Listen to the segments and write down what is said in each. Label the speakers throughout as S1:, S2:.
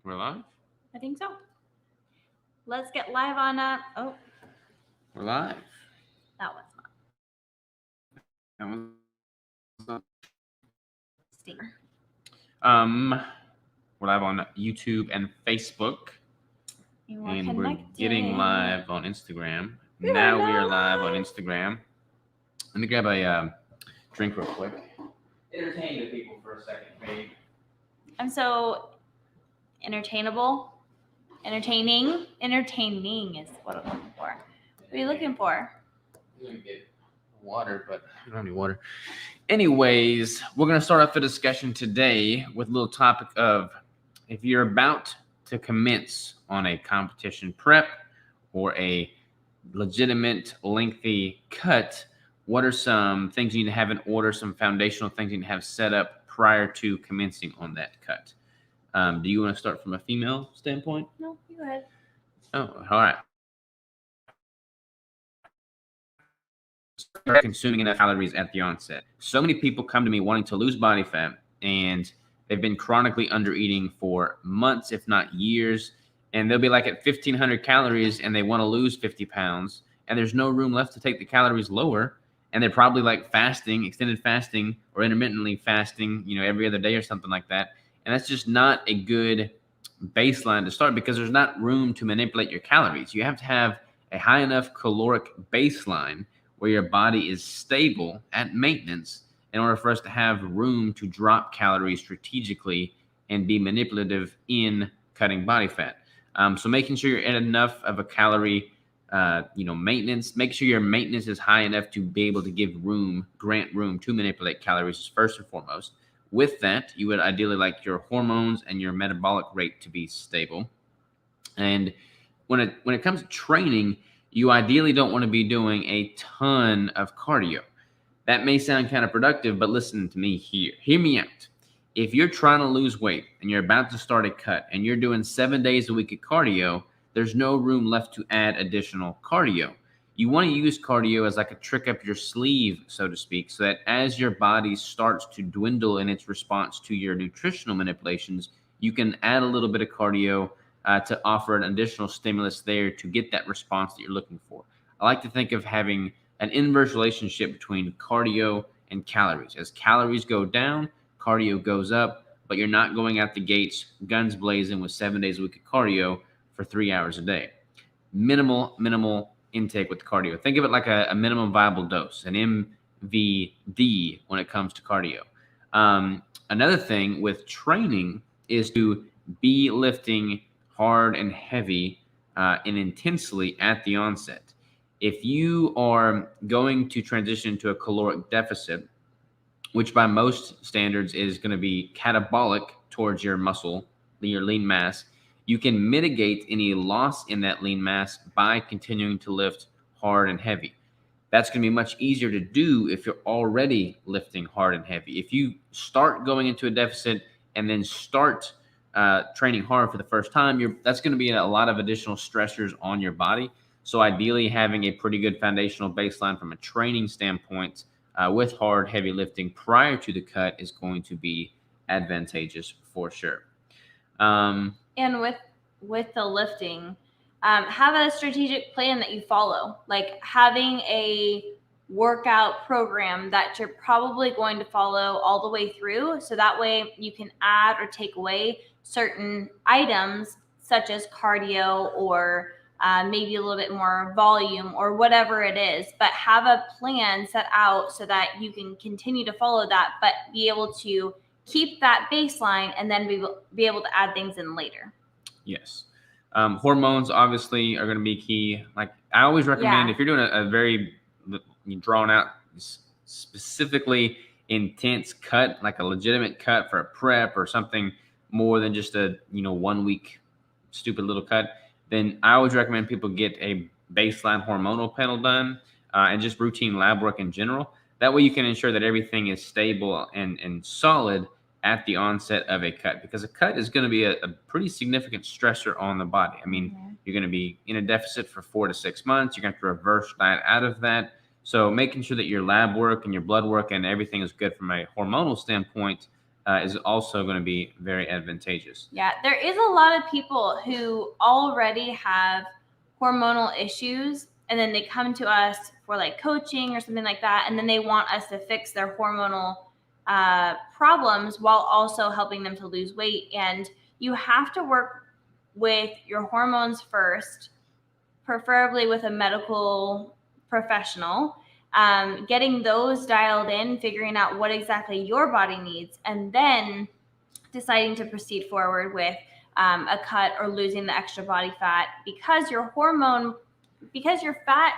S1: We're live?
S2: I think so. Let's get live on oh,
S1: We're live.
S2: that was not
S1: That was
S2: stinger.
S1: we're live on YouTube and Facebook. And we're getting live on Instagram. Now we are live on Instagram. Let me grab a drink real quick. Entertain the people for a second, babe.
S2: I'm so entertainable. Entertaining. Entertaining is what I'm looking for. What are you looking for?
S1: I'm gonna get water, but I don't have any water. Anyways, we're gonna start off the discussion today with a little topic of if you're about to commence on a competition prep or a legitimate lengthy cut, what are some things you need to have in order, some foundational things you need to have set up prior to commencing on that cut? Do you want to start from a female standpoint?
S2: No, you go ahead.
S1: Oh, all right. Start consuming enough calories at the onset. So many people come to me wanting to lose body fat, and they've been chronically under eating for months, if not years. And they'll be like at 1,500 calories and they want to lose 50 pounds. And there's no room left to take the calories lower. And they're probably like fasting, extended fasting, or intermittently fasting, every other day or something like that. And that's just not a good baseline to start because there's not room to manipulate your calories. You have to have a high enough caloric baseline where your body is stable at maintenance in order for us to have room to drop calories strategically and be manipulative in cutting body fat. So making sure you're at enough of a calorie, maintenance, make sure your maintenance is high enough to be able to grant room to manipulate calories is first and foremost. With that, you would ideally like your hormones and your metabolic rate to be stable. And when it comes to training, you ideally don't want to be doing a ton of cardio. That may sound counterproductive, but listen to me here. Hear me out. If you're trying to lose weight and you're about to start a cut and you're doing 7 days a week of cardio, there's no room left to add additional cardio. You want to use cardio as like a trick up your sleeve, so to speak, so that as your body starts to dwindle in its response to your nutritional manipulations, you can add a little bit of cardio to offer an additional stimulus there to get that response that you're looking for. I like to think of having an inverse relationship between cardio and calories. As calories go down, cardio goes up, but you're not going out the gates guns blazing with 7 days a week of cardio for 3 hours a day. Minimal intake with cardio. Think of it like a minimum viable dose, an MVD when it comes to cardio. Another thing with training is to be lifting hard and heavy and intensely at the onset. If you are going to transition to a caloric deficit, which by most standards is going to be catabolic towards your muscle, your lean mass, you can mitigate any loss in that lean mass by continuing to lift hard and heavy. That's going to be much easier to do if you're already lifting hard and heavy. If you start going into a deficit and then start training hard for the first time, that's going to be a lot of additional stressors on your body. So ideally having a pretty good foundational baseline from a training standpoint with hard, heavy lifting prior to the cut is going to be advantageous for sure.
S2: And with the lifting, have a strategic plan that you follow. Like having a workout program that you're probably going to follow all the way through, so that way you can add or take away certain items such as cardio or maybe a little bit more volume or whatever it is, but have a plan set out so that you can continue to follow that, but be able to keep that baseline and then be able to add things in later.
S1: Yes. Hormones obviously are going to be key. Like I always recommend if you're doing a very drawn out, specifically intense cut, like a legitimate cut for a prep or something more than just a 1 week stupid little cut, then I always recommend people get a baseline hormonal panel done and just routine lab work in general. That way you can ensure that everything is stable and solid at the onset of a cut, because a cut is going to be a pretty significant stressor on the body. I mean, you're going to be in a deficit for 4 to 6 months. You're going to have to reverse diet out of that. So making sure that your lab work and your blood work and everything is good from a hormonal standpoint is also going to be very advantageous.
S2: Yeah, there is a lot of people who already have hormonal issues, and then they come to us for like coaching or something like that, and then they want us to fix their hormonal problems while also helping them to lose weight. And you have to work with your hormones first, preferably with a medical professional, getting those dialed in, figuring out what exactly your body needs, and then deciding to proceed forward with a cut or losing the extra body fat, because your fat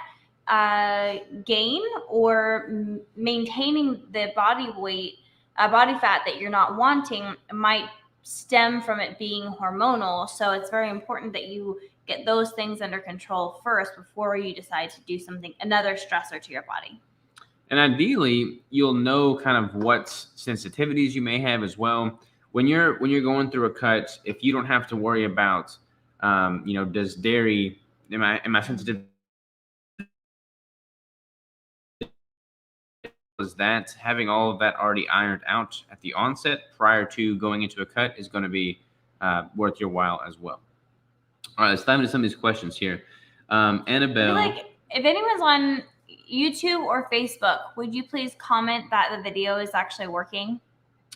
S2: gain or maintaining the body weight, body fat that you're not wanting might stem from it being hormonal. So it's very important that you get those things under control first before you decide to do another stressor to your body.
S1: And ideally, you'll know kind of what sensitivities you may have as well. When you're going through a cut, if you don't have to worry about, does dairy, am I sensitive? Is that having all of that already ironed out at the onset prior to going into a cut is going to be worth your while as well. All right, let's dive into some of these questions here. Annabelle,
S2: if anyone's on YouTube or Facebook, would you please comment that the video is actually working?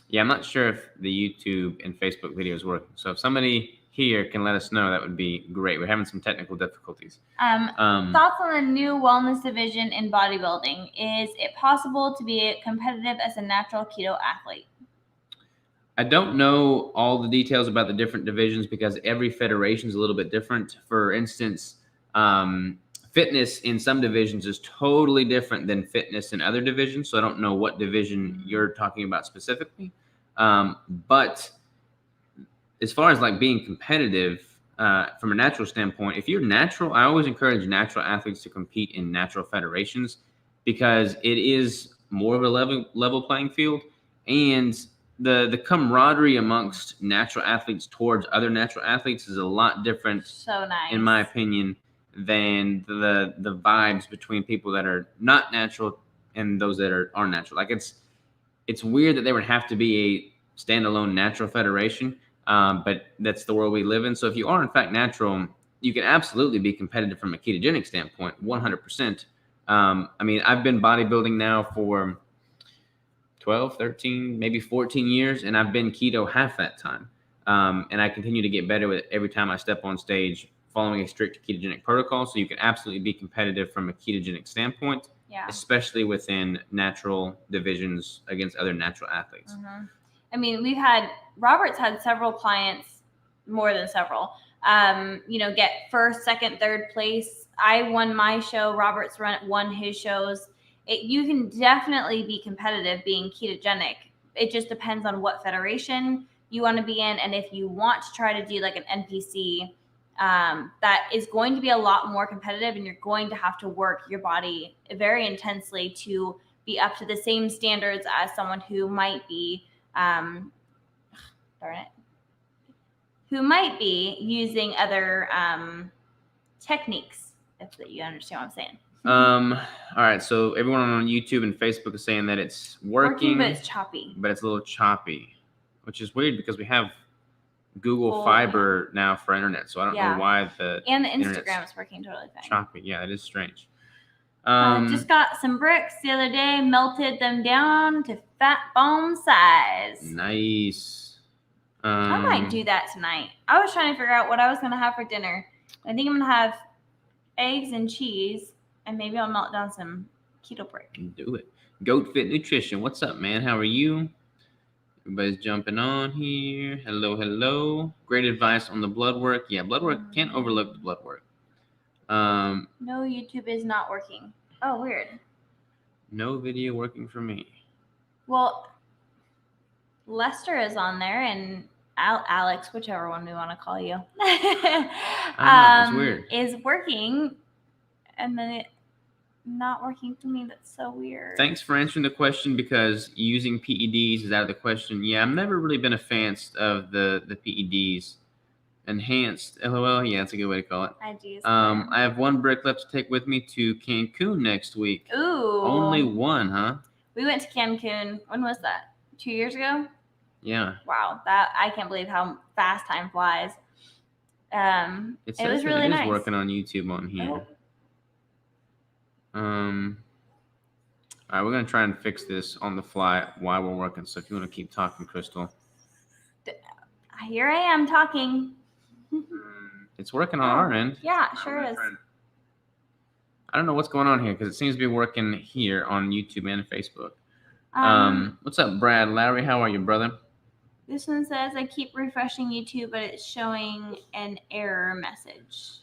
S1: Yeah, I'm not sure if the YouTube and Facebook video is working. So if somebody here can let us know, that would be great. We're having some technical difficulties.
S2: Thoughts on the new wellness division in bodybuilding? Is it possible to be competitive as a natural keto athlete?
S1: I don't know all the details about the different divisions because every federation is a little bit different. For instance, fitness in some divisions is totally different than fitness in other divisions. So I don't know what division you're talking about specifically. But as far as like being competitive from a natural standpoint, if you're natural, I always encourage natural athletes to compete in natural federations because it is more of a level playing field, and the camaraderie amongst natural athletes towards other natural athletes is a lot different.
S2: So nice,
S1: in my opinion, than the vibes between people that are not natural and those that are natural. Like it's weird that there would have to be a standalone natural federation, but that's the world we live in. So if you are in fact natural, you can absolutely be competitive from a ketogenic standpoint, 100%. I mean, I've been bodybuilding now for 12, 13, maybe 14 years, and I've been keto half that time. And I continue to get better with it every time I step on stage, following a strict ketogenic protocol. So you can absolutely be competitive from a ketogenic standpoint, especially within natural divisions against other natural athletes.
S2: Mm-hmm. I mean, Robert's had several clients, more than several, get first, second, third place. I won my show. Robert's won his shows. You can definitely be competitive being ketogenic. It just depends on what federation you want to be in. And if you want to try to do like an NPC, that is going to be a lot more competitive, and you're going to have to work your body very intensely to be up to the same standards as someone who might be, who might be using other techniques, if you understand what I'm saying.
S1: All right, so everyone on YouTube and Facebook is saying that it's working,
S2: but it's choppy.
S1: But it's a little choppy, which is weird because we have Google Fiber now for internet, so I don't know why the
S2: Instagram is working totally fine.
S1: Choppy, yeah, it is strange.
S2: Just got some bricks the other day, melted them down to fat bomb size.
S1: Nice.
S2: I might do that tonight. I was trying to figure out what I was going to have for dinner. I think I'm going to have eggs and cheese, and maybe I'll melt down some keto brick.
S1: Do it. Goat Fit Nutrition. What's up, man? How are you? Everybody's jumping on here. Hello. Great advice on the blood work. Yeah, blood work. Can't overlook the blood work.
S2: No, YouTube is not working. Oh, weird.
S1: No video working for me.
S2: Well, Lester is on there, and Alex, whichever one we want to call you,
S1: it's weird.
S2: is working, and then it not working for me. That's so weird.
S1: Thanks for answering the question, because using PEDs is out of the question. Yeah, I've never really been a fan of the PEDs. Enhanced, LOL. Yeah, that's a good way to call it. I have one brick left to take with me to Cancun next week.
S2: Ooh.
S1: Only one, huh?
S2: We went to Cancun. When was that? 2 years ago?
S1: Yeah.
S2: Wow, that I can't believe how fast time flies. It was really nice.
S1: It is working on YouTube on here. All right, we're gonna try and fix this on the fly while we're working. So if you want to keep talking, Crystal.
S2: Here I am talking.
S1: It's working on our end.
S2: Yeah, sure is.
S1: I don't know what's going on here because it seems to be working here on YouTube and Facebook. What's up, Brad Lowry? How are you, brother?
S2: This one says, I keep refreshing YouTube, but it's showing an error message.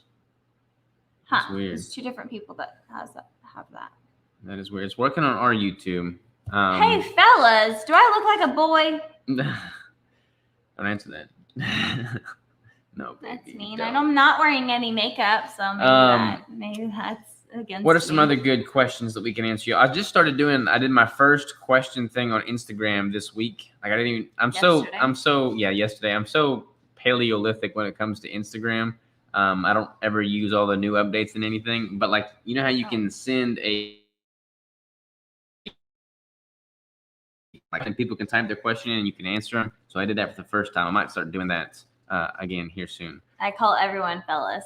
S1: That's weird.
S2: There's two different people that have that.
S1: That is weird. It's working on our YouTube.
S2: Hey, fellas, do I look like a boy?
S1: Don't answer that. No, baby,
S2: that's mean. I'm not wearing any makeup, so maybe that's against
S1: What are some other good questions that we can answer you? I just started I did my first question thing on Instagram this week. Like yesterday. I'm so Paleolithic when it comes to Instagram. I don't ever use all the new updates and anything, but like, you know how you can send and people can type their question in and you can answer them. So I did that for the first time. I might start doing that again here soon.
S2: I call everyone fellas.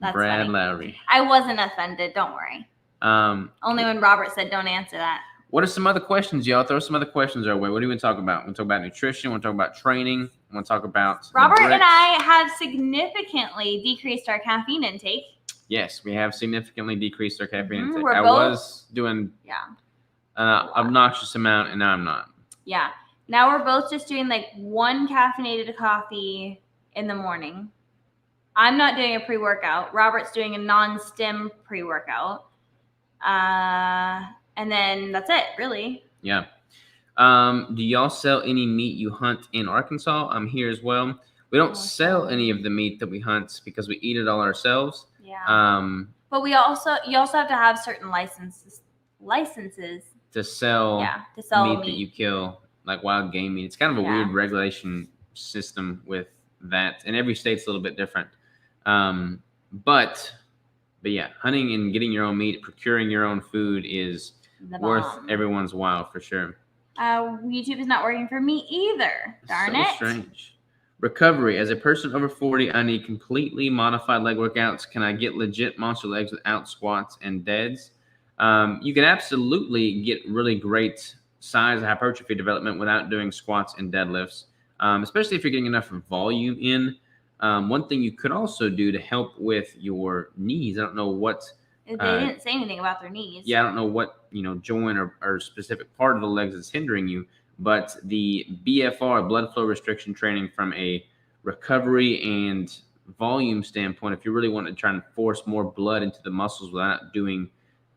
S2: That's
S1: Brad
S2: funny.
S1: Lowry.
S2: I wasn't offended. Don't worry. Only when Robert said don't answer that.
S1: What are some other questions, y'all? Throw some other questions our way. What do you want to talk about? We want to talk about nutrition. We want to talk about training. We want to talk about
S2: Robert and I have significantly decreased our caffeine intake.
S1: Yes, we have significantly decreased our caffeine intake.
S2: I
S1: was doing an obnoxious amount, and now I'm not.
S2: Yeah. Now we're both just doing like one caffeinated coffee in the morning. I'm not doing a pre-workout. Robert's doing a non-stim pre-workout. And then that's it, really.
S1: Yeah. Do y'all sell any meat you hunt in Arkansas? I'm here as well. We don't sell any of the meat that we hunt because we eat it all ourselves.
S2: Yeah. But you also have to have certain licenses
S1: to sell meat that you kill, like wild game meat. It's kind of a weird regulation system with that, and every state's a little bit different. But yeah, hunting and getting your own meat, procuring your own food is worth everyone's while for sure.
S2: YouTube is not working for me either. Darn it.
S1: Strange. Recovery. As a person over 40, I need completely modified leg workouts. Can I get legit monster legs without squats and deads? You can absolutely get really great size and hypertrophy development without doing squats and deadlifts, especially if you're getting enough volume in. One thing you could also do to help with your knees, I don't know what...
S2: They didn't say anything about their knees.
S1: Yeah, I don't know what joint or specific part of the legs is hindering you, but the BFR, blood flow restriction training, from a recovery and volume standpoint, if you really want to try and force more blood into the muscles without doing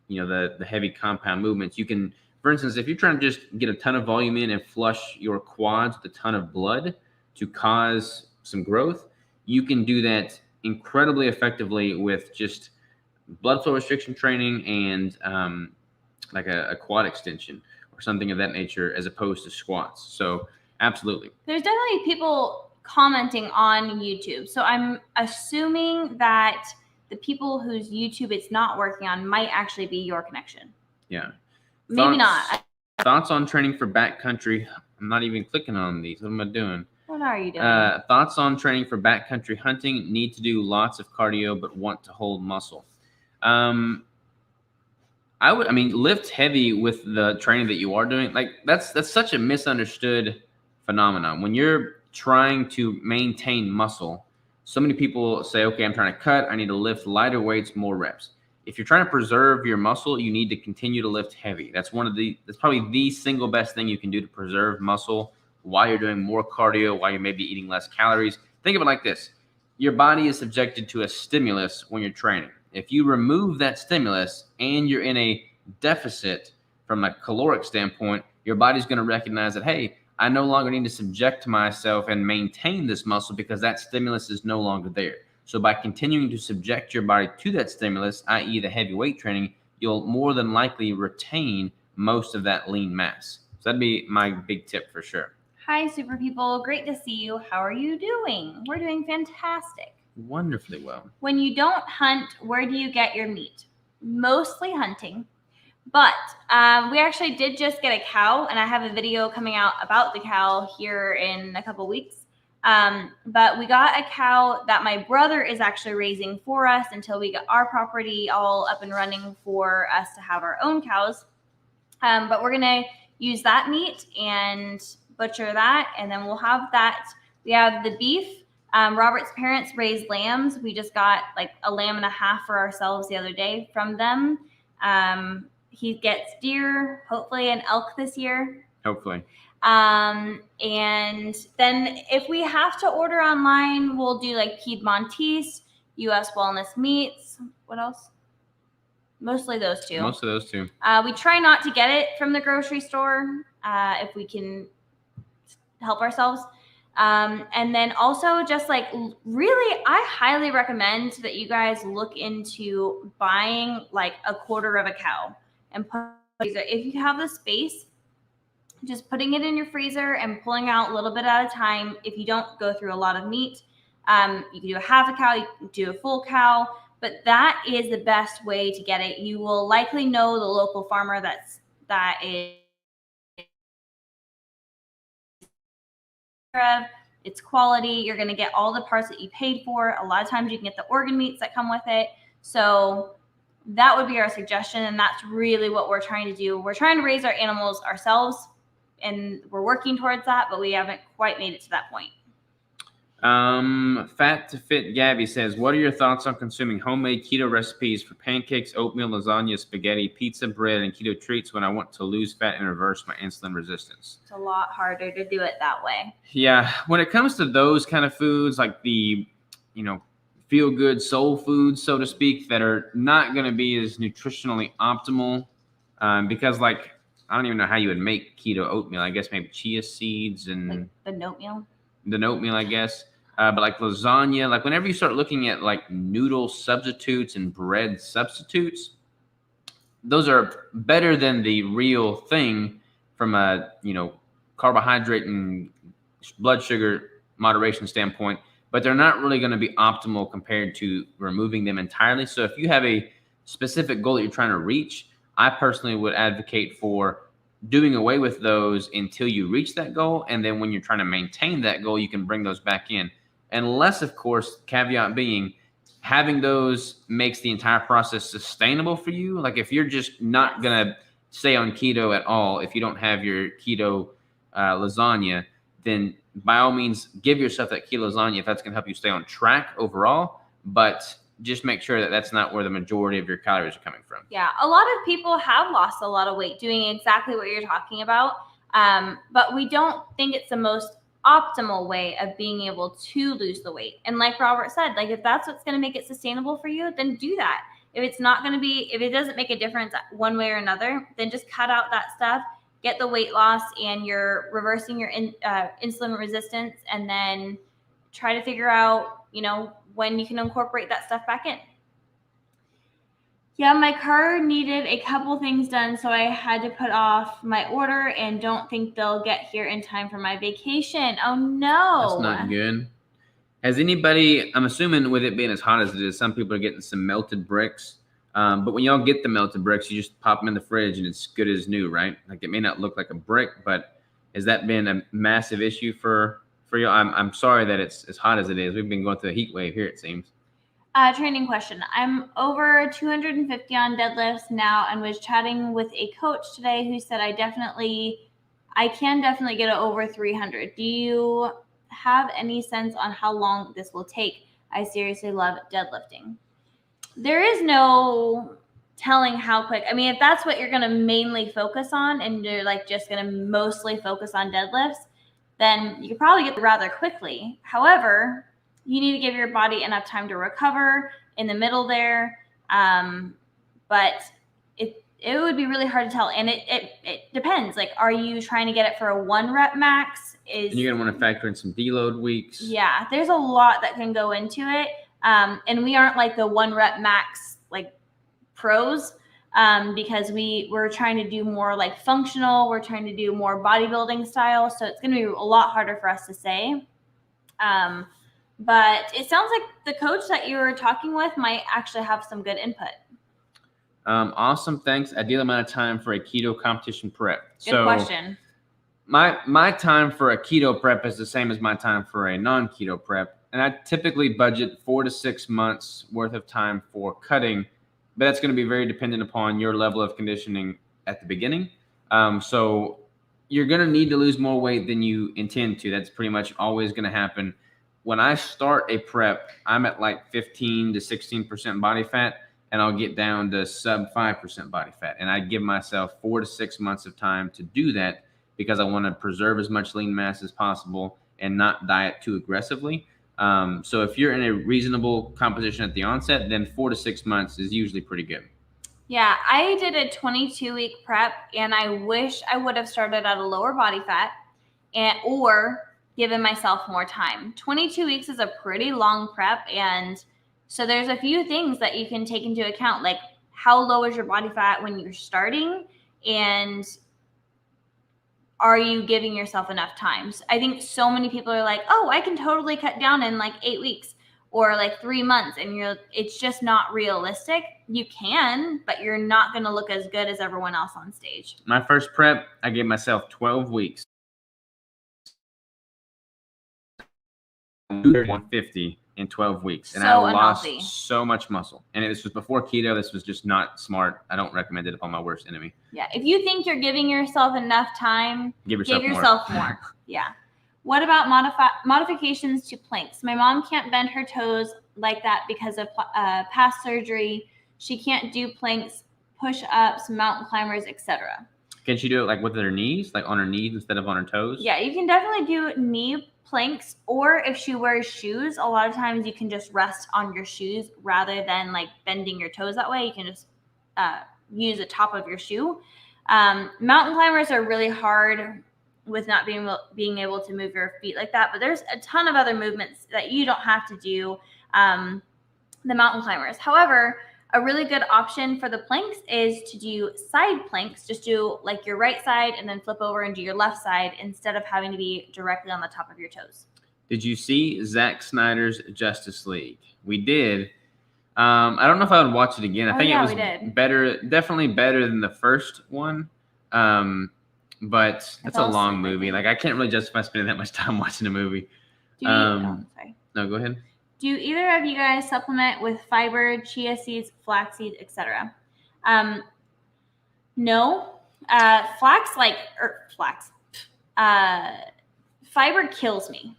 S1: the heavy compound movements, you can, for instance, if you're trying to just get a ton of volume in and flush your quads with a ton of blood to cause some growth, you can do that incredibly effectively with just blood flow restriction training and like a quad extension or something of that nature, as opposed to squats. So absolutely.
S2: There's definitely people commenting on YouTube. So I'm assuming that the people whose YouTube it's not working on might actually be your connection.
S1: Yeah.
S2: Maybe not.
S1: Thoughts on training for backcountry? I'm not even clicking on these. What am I doing?
S2: What are you doing?
S1: Thoughts on training for backcountry hunting? Need to do lots of cardio, but want to hold muscle. Lift heavy with the training that you are doing. Like that's such a misunderstood phenomenon. When you're trying to maintain muscle, so many people say, okay, I'm trying to cut. I need to lift lighter weights, more reps. If you're trying to preserve your muscle, you need to continue to lift heavy. That's probably the single best thing you can do to preserve muscle while you're doing more cardio, while you're maybe eating less calories. Think of it like this. Your body is subjected to a stimulus when you're training. If you remove that stimulus and you're in a deficit from a caloric standpoint, your body's going to recognize that, hey, I no longer need to subject myself and maintain this muscle because that stimulus is no longer there. So by continuing to subject your body to that stimulus, i.e. the heavy weight training, you'll more than likely retain most of that lean mass. So that'd be my big tip for sure.
S2: Hi, super people. Great to see you. How are you doing? We're doing fantastic.
S1: Wonderfully well.
S2: When you don't hunt, where do you get your meat? Mostly hunting. But we actually did just get a cow, and I have a video coming out about the cow here in a couple weeks. But we got a cow that my brother is actually raising for us until we get our property all up and running for us to have our own cows. But we're going to use that meat and butcher that, and then we'll have that. We have the beef. Robert's parents raised lambs. We just got like a lamb and a half for ourselves the other day from them. He gets deer, hopefully an elk this year.
S1: Hopefully.
S2: And then if we have to order online, we'll do like Piedmontese, U.S. Wellness Meats. What else? Mostly those two. We try not to get it from the grocery store if we can help ourselves. And then also just like really, I highly recommend that you guys look into buying like a quarter of a cow and put if you have the space, just putting it in your freezer and pulling out a little bit at a time. If you don't go through a lot of meat, you can do a half a cow, you can do a full cow, but that is the best way to get it. You will likely know the local farmer that is its quality. You're going to get all the parts that you paid for. A lot of times you can get the organ meats that come with it. So that would be our suggestion, and that's really what we're trying to do. We're trying to raise our animals ourselves, and we're working towards that, but we haven't quite made it to that point.
S1: Fat to Fit Gabby says, what are your thoughts on consuming homemade keto recipes for pancakes, oatmeal, lasagna, spaghetti, pizza, bread, and keto treats when I want to lose fat and reverse my insulin resistance?
S2: It's a lot harder to do it that way.
S1: Yeah. When it comes to those kind of foods, like the, feel good soul foods, so to speak, that are not going to be as nutritionally optimal, because like, I don't even know how you would make keto oatmeal. I guess maybe chia seeds and
S2: like the oatmeal.
S1: The oatmeal, I guess. But like lasagna, like whenever you start looking at like noodle substitutes and bread substitutes, those are better than the real thing from a, carbohydrate and blood sugar moderation standpoint, but they're not really going to be optimal compared to removing them entirely. So if you have a specific goal that you're trying to reach, I personally would advocate for doing away with those until you reach that goal. And then when you're trying to maintain that goal, you can bring those back in. Unless, of course, caveat being, having those makes the entire process sustainable for you. Like if you're just not going to stay on keto at all, if you don't have your keto lasagna, then by all means, give yourself that keto lasagna if that's going to help you stay on track overall. But just make sure that that's not where the majority of your calories are coming from.
S2: Yeah, a lot of people have lost a lot of weight doing exactly what you're talking about, but we don't think it's the most optimal way of being able to lose the weight. And like Robert said, like if that's what's going to make it sustainable for you, then do that. If it's not going to be, if it doesn't make a difference one way or another, then just cut out that stuff, get the weight loss, and you're reversing your insulin resistance, and then try to figure out, when you can incorporate that stuff back in. Yeah, my car needed a couple things done, so I had to put off my order and don't think they'll get here in time for my vacation. Oh, no.
S1: That's not good. Has anybody, I'm assuming with it being as hot as it is, some people are getting some melted bricks. But when y'all get the melted bricks, you just pop them in the fridge and it's good as new, right? Like it may not look like a brick, but has that been a massive issue for you? I'm sorry that it's as hot as it is. We've been going through a heat wave here, it seems.
S2: Training question. I'm over 250 on deadlifts now and was chatting with a coach today who said I can definitely get it over 300. Do you have any sense on how long this will take? I seriously love deadlifting. There is no telling how quick. I mean, if that's what you're going to mainly focus on and you're like just going to mostly focus on deadlifts, then you could probably get rather quickly. However, you need to give your body enough time to recover in the middle there. But it would be really hard to tell. And it depends. Like, are you trying to get it for a 1 rep max?
S1: And you're going to want to factor in some deload weeks.
S2: Yeah, there's a lot that can go into it. And we aren't like the 1 rep max, like pros, because we're trying to do more like functional. We're trying to do more bodybuilding style. So it's going to be a lot harder for us to say. But it sounds like the coach that you were talking with might actually have some good input.
S1: Awesome. Thanks. Ideal amount of time for a keto competition prep.
S2: Good question.
S1: My time for a keto prep is the same as my time for a non-keto prep. And I typically budget 4 to 6 months worth of time for cutting, but that's going to be very dependent upon your level of conditioning at the beginning. So you're going to need to lose more weight than you intend to. That's pretty much always going to happen. When I start a prep, I'm at like 15 to 16% body fat, and I'll get down to sub 5% body fat. And I give myself 4 to 6 months of time to do that because I want to preserve as much lean mass as possible and not diet too aggressively. So if you're in a reasonable composition at the onset, then 4 to 6 months is usually pretty good.
S2: Yeah, I did a 22-week prep, and I wish I would have started at a lower body fat or given myself more time. 22 weeks is a pretty long prep, and so there's a few things that you can take into account, like how low is your body fat when you're starting, and are you giving yourself enough time? So I think so many people are like, oh, I can totally cut down in like 8 weeks or like 3 months. And it's just not realistic. You can, but you're not going to look as good as everyone else on stage.
S1: My first prep, I gave myself 12 weeks. 150 in 12 weeks. And
S2: So
S1: I lost
S2: unhealthy.
S1: so much muscle. And this was before keto. This was just not smart. I don't recommend it upon my worst enemy.
S2: Yeah. If you think you're giving yourself enough time, give yourself more. Yeah. What about modifications to planks? My mom can't bend her toes like that because of past surgery. She can't do planks, push-ups, mountain climbers, etc.
S1: Can she do it like with her knees, like on her knees instead of on her toes?
S2: Yeah, you can definitely do knee planks, or if she wears shoes, a lot of times you can just rest on your shoes rather than like bending your toes that way. You can just use the top of your shoe. Mountain climbers are really hard with not being able to move your feet like that, but there's a ton of other movements that you don't have to do the mountain climbers. However, a really good option for the planks is to do side planks. Just do like your right side and then flip over and do your left side instead of having to be directly on the top of your toes.
S1: Did you see Zack Snyder's Justice League? We did. I don't know if I would watch it again. I think it was better, definitely better than the first one. But it's a long movie. Like I can't really justify spending that much time watching a movie.
S2: Sorry.
S1: No, go ahead.
S2: Do either of you guys supplement with fiber, chia seeds, flax seeds, etc.? No. Fiber kills me.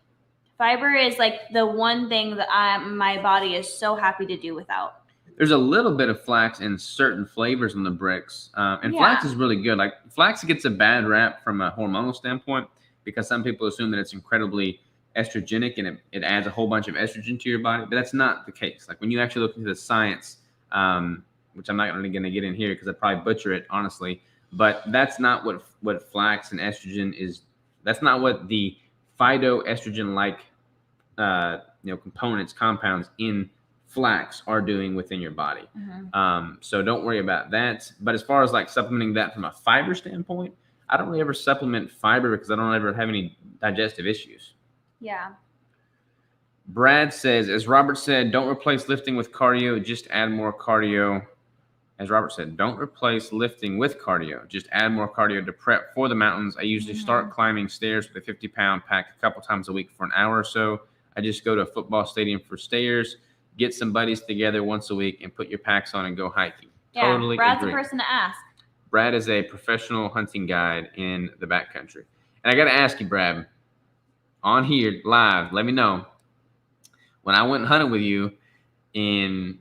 S2: Fiber is like the one thing that my body is so happy to do without.
S1: There's a little bit of flax in certain flavors on the bricks. And flax is really good. Like flax gets a bad rap from a hormonal standpoint because some people assume that it's incredibly estrogenic and it adds a whole bunch of estrogen to your body, but that's not the case. Like when you actually look into the science, which I'm not really going to get in here because I'd probably butcher it, honestly, but that's not what flax and estrogen is. That's not what the phytoestrogen-like compounds in flax are doing within your body. Mm-hmm. So don't worry about that. But as far as like supplementing that from a fiber standpoint, I don't really ever supplement fiber because I don't ever have any digestive issues.
S2: Yeah.
S1: Brad says, as Robert said, don't replace lifting with cardio, just add more cardio. As Robert said, don't replace lifting with cardio, just add more cardio to prep for the mountains. I usually start climbing stairs with a 50-pound pack a couple times a week for an hour or so. I just go to a football stadium for stairs, get some buddies together once a week, and put your packs on and go hiking.
S2: Yeah, totally Brad's agree. A person to ask.
S1: Brad is a professional hunting guide in the backcountry. And I got to ask you, Brad, on here live, let me know, when I went hunting with you in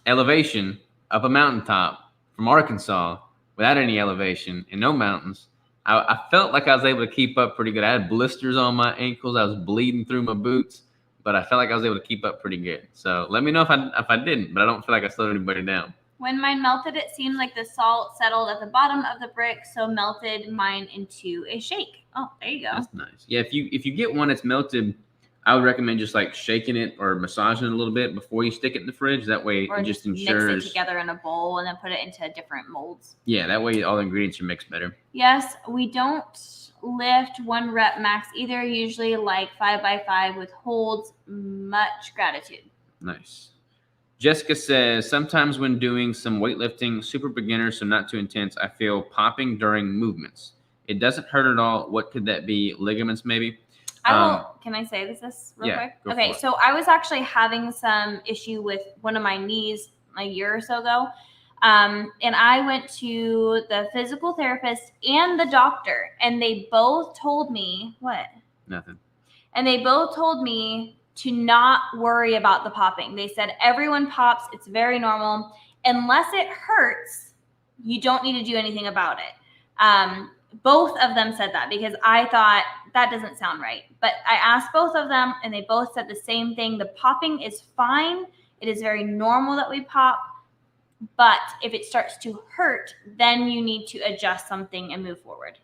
S1: elevation up a mountaintop from Arkansas without any elevation and no mountains, I felt like I was able to keep up pretty good. I had blisters on my ankles. I was bleeding through my boots, but I felt like I was able to keep up pretty good. So let me know if I didn't, but I don't feel like I slowed anybody down.
S2: When mine melted, it seemed like the salt settled at the bottom of the brick, so melted mine into a shake. Oh, there you go.
S1: That's nice. Yeah, if you get one that's melted, I would recommend just like shaking it or massaging it a little bit before you stick it in the fridge. That way it just ensures
S2: mix it together in a bowl and then put it into different molds.
S1: Yeah, that way all the ingredients are mixed better.
S2: Yes, we don't lift 1 rep max either. Usually like 5 by 5 with holds. Much gratitude.
S1: Nice. Jessica says, sometimes when doing some weightlifting, super beginner, so not too intense, I feel popping during movements. It doesn't hurt at all. What could that be? Ligaments, maybe?
S2: Can I say this real quick? Okay, so I was actually having some issue with one of my knees a year or so ago. And I went to the physical therapist and the doctor, and they both told me, what?
S1: Nothing.
S2: And they both told me to not worry about the popping. They said, everyone pops. It's very normal. Unless it hurts, you don't need to do anything about it. Both of them said that because I thought that doesn't sound right. But I asked both of them, and they both said the same thing. The popping is fine. It is very normal that we pop. But if it starts to hurt, then you need to adjust something and move forward.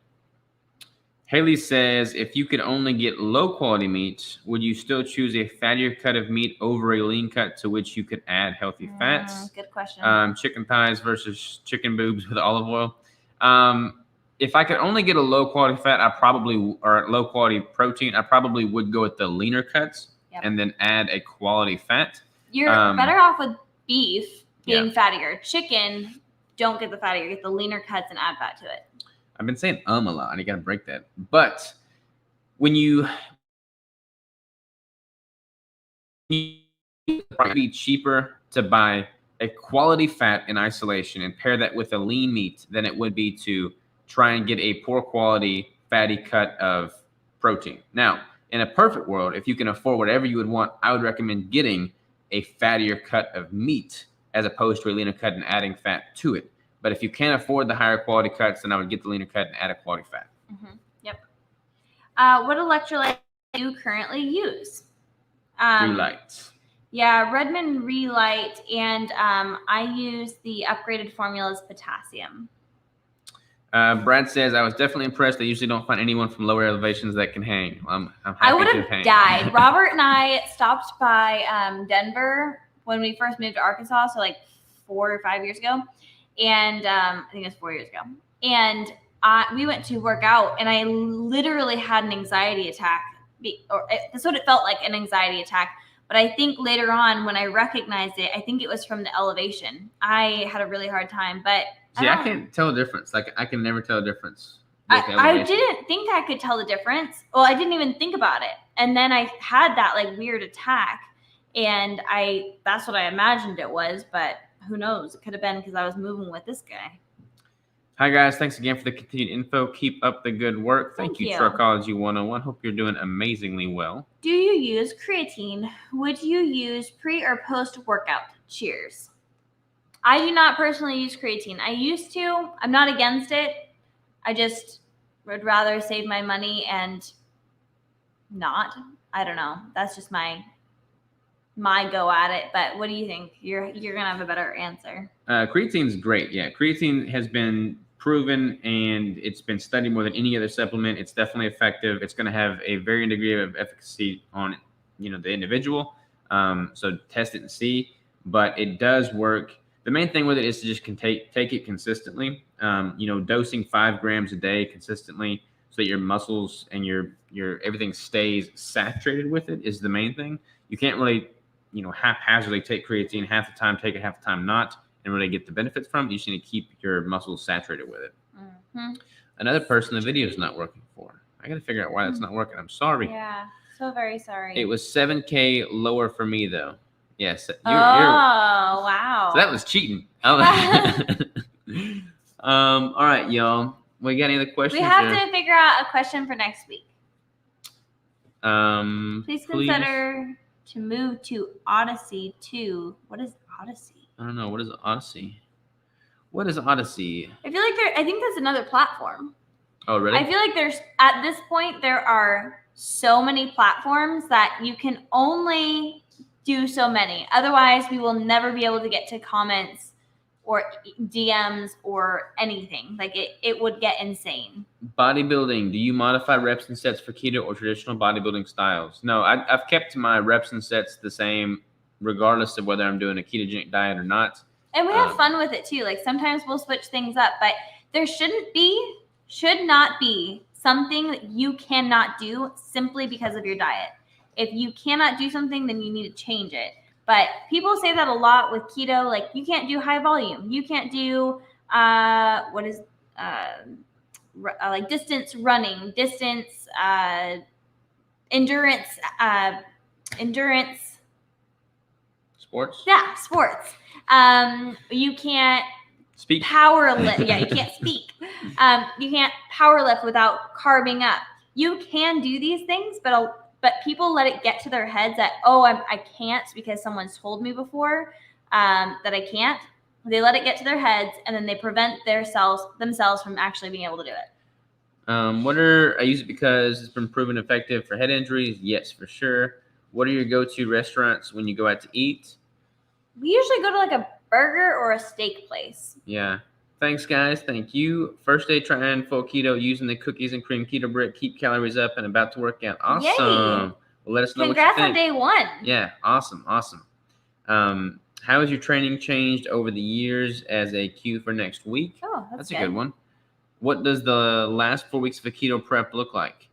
S1: Haley says, if you could only get low-quality meat, would you still choose a fattier cut of meat over a lean cut to which you could add healthy fats?
S2: Good question.
S1: Chicken thighs versus chicken boobs with olive oil. If I could only get a low-quality fat, or low-quality protein, I probably would go with the leaner cuts and then add a quality fat.
S2: You're better off with beef being fattier. Chicken, don't get the fattier. Get the leaner cuts and add fat to it.
S1: I've been saying a lot, and you got to break that. But when it'd be cheaper to buy a quality fat in isolation and pair that with a lean meat than it would be to try and get a poor quality fatty cut of protein. Now, in a perfect world, if you can afford whatever you would want, I would recommend getting a fattier cut of meat as opposed to a leaner cut and adding fat to it. But if you can't afford the higher quality cuts, then I would get the leaner cut and add a quality fat.
S2: Mm-hmm. Yep. What electrolyte do you currently use?
S1: Relight.
S2: Yeah, Redmond Relight, and I use the upgraded formulas potassium.
S1: Brad says, I was definitely impressed. I usually don't find anyone from lower elevations that can hang. I'm happy
S2: I would have died. Robert and I stopped by Denver when we first moved to Arkansas, so like 4 or 5 years ago. And I think it was 4 years ago. And we went to work out, and I literally had an anxiety attack. That's what it felt like, an anxiety attack. But I think later on when I recognized it, I think it was from the elevation. I had a really hard time. But
S1: see, I can't tell the difference. Like, I can never tell the difference.
S2: I didn't think I could tell the difference. Well, I didn't even think about it. And then I had that like weird attack. And that's what I imagined it was. But who knows? It could have been because I was moving with this guy.
S1: Hi, guys. Thanks again for the continued info. Keep up the good work. Thank you, Trichology 101. Hope you're doing amazingly well.
S2: Do you use creatine? Would you use pre or post-workout? Cheers. I do not personally use creatine. I used to. I'm not against it. I just would rather save my money and not. I don't know. That's just my go at it. But what do you think? You're gonna have a better answer.
S1: Creatine's great. Yeah, creatine has been proven and it's been studied more than any other supplement. It's definitely effective. It's going to have a varying degree of efficacy on the individual. So test it and see. But it does work. The main thing with it is to just take it consistently. Dosing 5 grams a day consistently so that your muscles and your everything stays saturated with it is the main thing. You can't really haphazardly take creatine, half the time take it, half the time not, and really get the benefits from it. You just need to keep your muscles saturated with it. Mm-hmm. Another person the video is not working for. I got to figure out why that's not working. I'm sorry.
S2: Yeah, so very sorry.
S1: It was 7K lower for me, though. Yes.
S2: Wow.
S1: So that was cheating. All right, y'all. We got any other questions?
S2: We have to figure out a question for next week. Please consider to move to Odyssey 2. What is Odyssey?
S1: I don't know. What is Odyssey? What is Odyssey?
S2: I feel like I think that's another platform.
S1: Oh, really?
S2: I feel like at this point, there are so many platforms that you can only do so many. Otherwise, we will never be able to get to comments or DMs or anything. Like it would get insane.
S1: Bodybuilding. Do you modify reps and sets for keto or traditional bodybuilding styles? No, I've kept my reps and sets the same regardless of whether I'm doing a ketogenic diet or not.
S2: And we have fun with it too. Like sometimes we'll switch things up, but there should not be something that you cannot do simply because of your diet. If you cannot do something, then you need to change it. But people say that a lot with keto, like you can't do high volume. You can't do like distance running, distance endurance
S1: Sports?
S2: Yeah, sports. You can't
S1: speak.
S2: Power lift. Yeah, you can't speak. You can't power lift without carbing up. You can do these things, but people let it get to their heads that, I can't because someone's told me before that I can't. They let it get to their heads, and then they prevent themselves from actually being able to do it.
S1: I use it because it's been proven effective for head injuries. Yes, for sure. What are your go-to restaurants when you go out to eat?
S2: We usually go to like a burger or a steak place.
S1: Yeah. Thanks, guys. Thank you. First day trying full keto using the cookies and cream keto brick. Keep calories up and about to work out. Awesome. Yay. Well, let us know what you think.
S2: Congrats on day 1.
S1: Yeah. Awesome. How has your training changed over the years as a cue for next week?
S2: Oh, that's
S1: a good one. What does the last 4 weeks of a keto prep look like?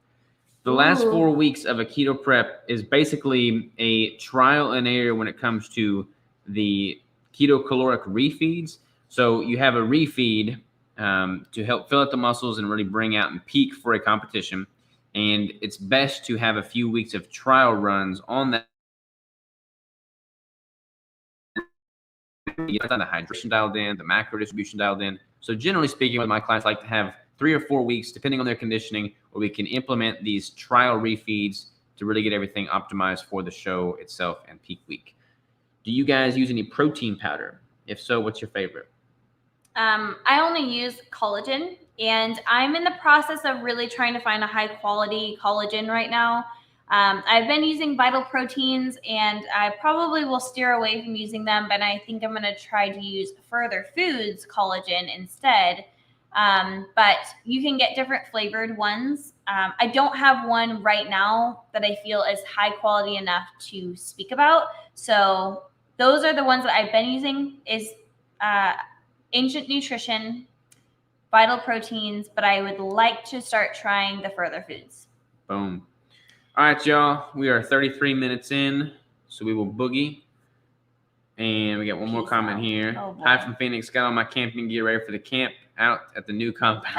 S1: The last 4 weeks of a keto prep is basically a trial and error when it comes to the keto caloric refeeds. So you have a refeed to help fill out the muscles and really bring out and peak for a competition. And it's best to have a few weeks of trial runs on that. You get the hydration dialed in, the macro distribution dialed in. So generally speaking, my clients like to have 3 or 4 weeks, depending on their conditioning, where we can implement these trial refeeds to really get everything optimized for the show itself and peak week. Do you guys use any protein powder? If so, what's your favorite?
S2: I only use collagen, and I'm in the process of really trying to find a high quality collagen right now. I've been using Vital Proteins, and I probably will steer away from using them, but I think I'm going to try to use Further Foods collagen instead. But you can get different flavored ones. I don't have one right now that I feel is high quality enough to speak about. So those are the ones that I've been using is Ancient Nutrition, Vital Proteins, but I would like to start trying the Further Foods.
S1: Boom. All right, y'all. We are 33 minutes in, so we will boogie. And we got one more comment here.
S2: Oh,
S1: hi from Phoenix. Got all my camping gear ready for the camp out at the new compound.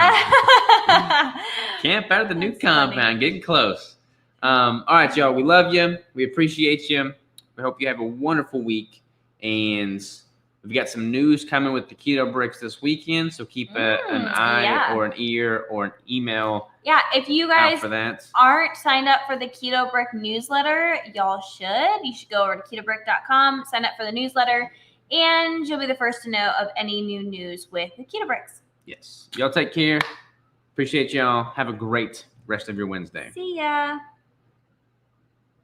S1: Camp out at the new compound. Funny. Getting close. All right, y'all. We love you. We appreciate you. We hope you have a wonderful week. And we've got some news coming with the keto bricks this weekend. So keep an eye or an ear or an email.
S2: Yeah, if you guys aren't signed up for the Keto Brick newsletter, y'all should. You should go over to ketobrick.com, sign up for the newsletter, and you'll be the first to know of any new news with the Keto Bricks.
S1: Yes. Y'all take care. Appreciate y'all. Have a great rest of your Wednesday.
S2: See ya.